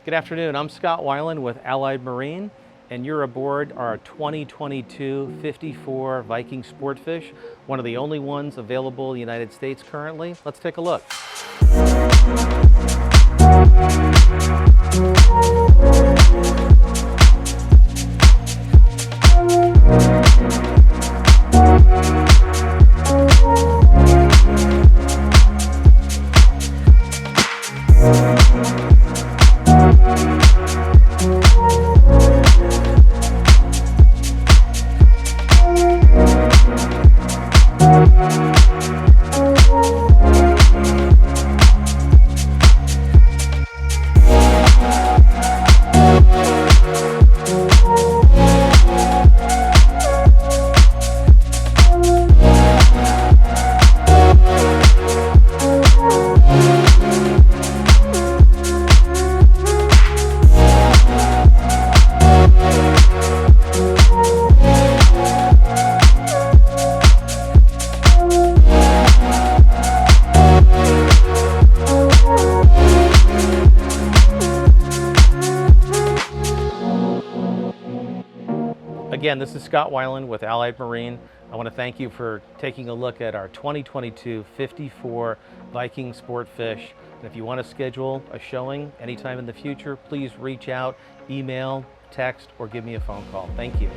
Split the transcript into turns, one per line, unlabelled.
Good afternoon, I'm Scott Weiland with Allied Marine, and you're aboard our 2022 54 Viking Sportfish, one of the only ones available in the United States currently. Let's take a look. Again, this is Scott Weiland with Allied Marine. I want to thank you for taking a look at our 2022 54 Viking Sportfish. And if you want to schedule a showing anytime in the future, please reach out, email, text, or give me a phone call. Thank you.